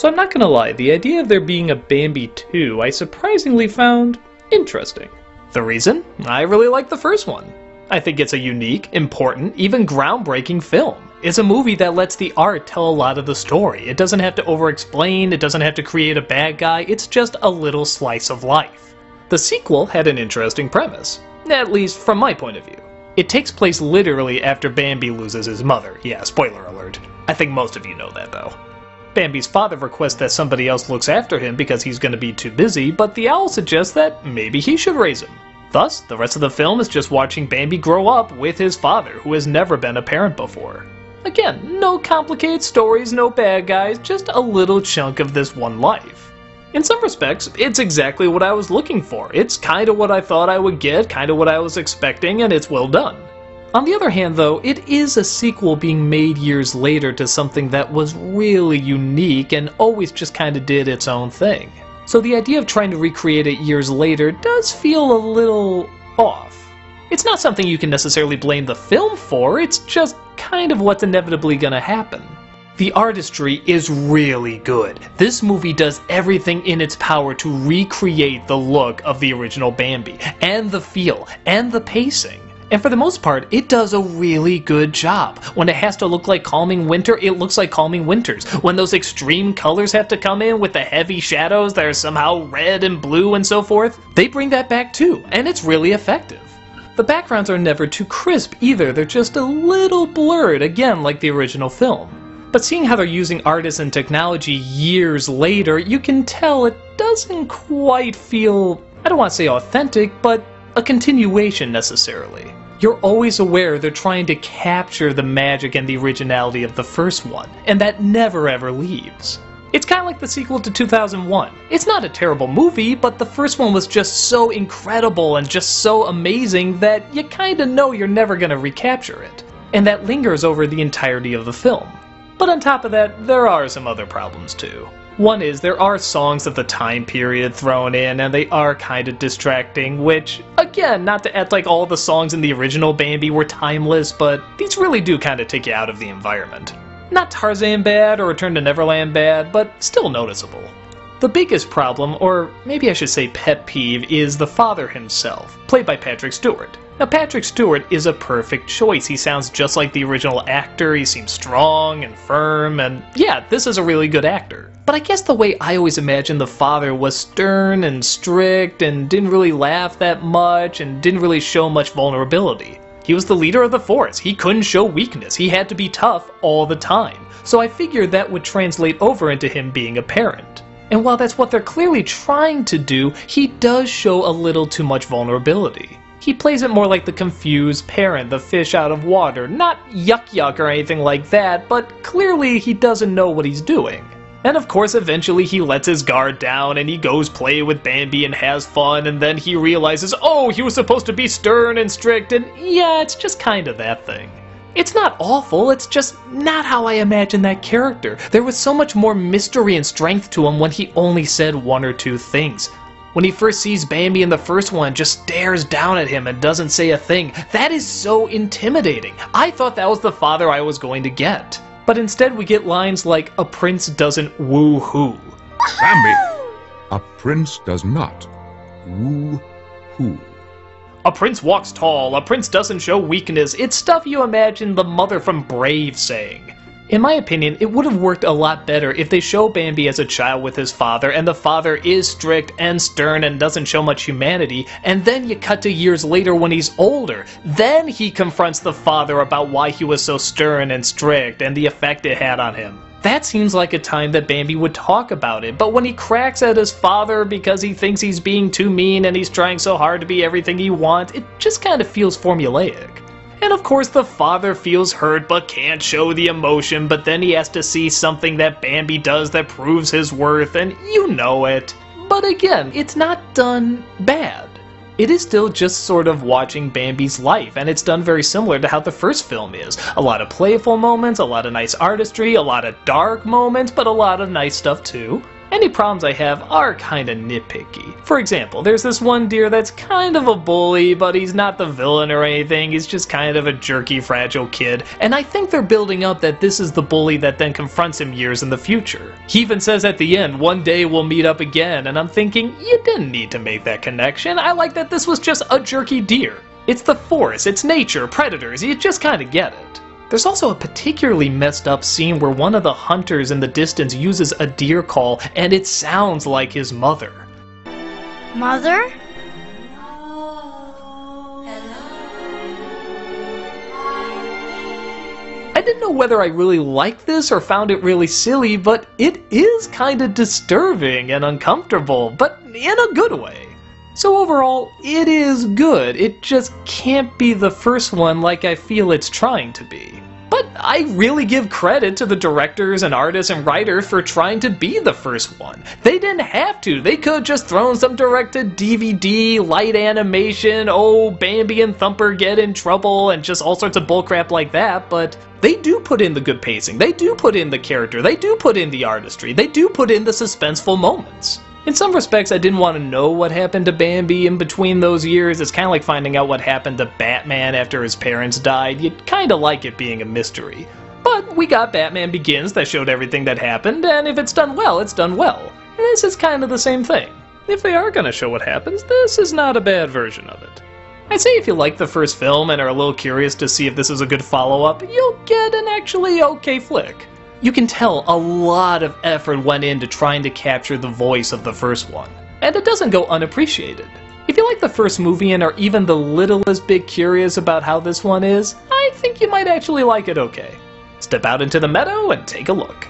So I'm not gonna lie, the idea of there being a Bambi 2 I surprisingly found interesting. The reason? I really like the first one. I think it's a unique, important, even groundbreaking film. It's a movie that lets the art tell a lot of the story. It doesn't have to over-explain, it doesn't have to create a bad guy, it's just a little slice of life. The sequel had an interesting premise, at least from my point of view. It takes place literally after Bambi loses his mother. Yeah, spoiler alert. I think most of you know that though. Bambi's father requests that somebody else looks after him because he's going to be too busy, but the owl suggests that maybe he should raise him. Thus, the rest of the film is just watching Bambi grow up with his father, who has never been a parent before. Again, no complicated stories, no bad guys, just a little chunk of this one life. In some respects, it's exactly what I was looking for. It's kind of what I thought I would get, kind of what I was expecting, and it's well done. On the other hand though, it is a sequel being made years later to something that was really unique and always just kind of did its own thing. So the idea of trying to recreate it years later does feel a little off. It's not something you can necessarily blame the film for, it's just kind of what's inevitably gonna happen. The artistry is really good. This movie does everything in its power to recreate the look of the original Bambi, and the feel, and the pacing. And for the most part, it does a really good job. When it has to look like Calming Winter, it looks like Calming Winters. When those extreme colors have to come in with the heavy shadows that are somehow red and blue and so forth, they bring that back too, and it's really effective. The backgrounds are never too crisp either, they're just a little blurred, again like the original film. But seeing how they're using artists and technology years later, you can tell it doesn't quite feel, I don't want to say authentic, but a continuation necessarily. You're always aware they're trying to capture the magic and the originality of the first one, and that never ever leaves. It's kind of like the sequel to 2001. It's not a terrible movie, but the first one was just so incredible and just so amazing that you kinda know you're never gonna recapture it. And that lingers over the entirety of the film. But on top of that, there are some other problems too. One is, there are songs of the time period thrown in, and they are kind of distracting, which, again, not to act like all the songs in the original Bambi were timeless, but these really do kind of take you out of the environment. Not Tarzan bad or Return to Neverland bad, but still noticeable. The biggest problem, or maybe I should say pet peeve, is the father himself, played by Patrick Stewart. Now, Patrick Stewart is a perfect choice. He sounds just like the original actor, he seems strong and firm, and yeah, this is a really good actor. But I guess the way I always imagined the father was stern and strict and didn't really laugh that much and didn't really show much vulnerability. He was the leader of the force, he couldn't show weakness, he had to be tough all the time. So I figured that would translate over into him being a parent. And while that's what they're clearly trying to do, he does show a little too much vulnerability. He plays it more like the confused parent, the fish out of water, not yuck yuck or anything like that, but clearly he doesn't know what he's doing. And of course eventually he lets his guard down and he goes play with Bambi and has fun, and then he realizes, oh, he was supposed to be stern and strict, and yeah, it's just kind of that thing. It's not awful, it's just not how I imagined that character. There was so much more mystery and strength to him when he only said one or two things. When he first sees Bambi in the first one, just stares down at him and doesn't say a thing. That is so intimidating. I thought that was the father I was going to get. But instead we get lines like, a prince doesn't woo-hoo. Bambi, a prince does not woo-hoo. A prince walks tall, a prince doesn't show weakness. It's stuff you imagine the mother from Brave saying. In my opinion, it would have worked a lot better if they show Bambi as a child with his father, and the father is strict and stern and doesn't show much humanity, and then you cut to years later when he's older. Then he confronts the father about why he was so stern and strict and the effect it had on him. That seems like a time that Bambi would talk about it, but when he cracks at his father because he thinks he's being too mean and he's trying so hard to be everything he wants, it just kind of feels formulaic. And of course the father feels hurt but can't show the emotion, but then he has to see something that Bambi does that proves his worth, and you know it. But again, it's not done bad. It is still just sort of watching Bambi's life, and it's done very similar to how the first film is. A lot of playful moments, a lot of nice artistry, a lot of dark moments, but a lot of nice stuff too. Any problems I have are kinda nitpicky. For example, there's this one deer that's kind of a bully, but he's not the villain or anything, he's just kind of a jerky, fragile kid, and I think they're building up that this is the bully that then confronts him years in the future. He even says at the end, one day we'll meet up again, and I'm thinking, you didn't need to make that connection. I like that this was just a jerky deer. It's the forest, it's nature, predators, you just kinda get it. There's also a particularly messed up scene where one of the hunters in the distance uses a deer call, and it sounds like his mother. Mother? I didn't know whether I really liked this or found it really silly, but it is kinda disturbing and uncomfortable, but in a good way. So overall, it is good. It just can't be the first one like I feel it's trying to be. But I really give credit to the directors and artists and writers for trying to be the first one. They didn't have to. They could have just thrown some direct-to-DVD, light animation, oh, Bambi and Thumper get in trouble, and just all sorts of bullcrap like that, but they do put in the good pacing. They do put in the character. They do put in the artistry. They do put in the suspenseful moments. In some respects, I didn't want to know what happened to Bambi in between those years. It's kind of like finding out what happened to Batman after his parents died. You'd kind of like it being a mystery. But we got Batman Begins that showed everything that happened, and if it's done well, it's done well. And this is kind of the same thing. If they are going to show what happens, this is not a bad version of it. I'd say if you like the first film and are a little curious to see if this is a good follow-up, you'll get an actually okay flick. You can tell a lot of effort went into trying to capture the voice of the first one, and it doesn't go unappreciated. If you like the first movie and are even the littlest bit curious about how this one is, I think you might actually like it okay. Step out into the meadow and take a look.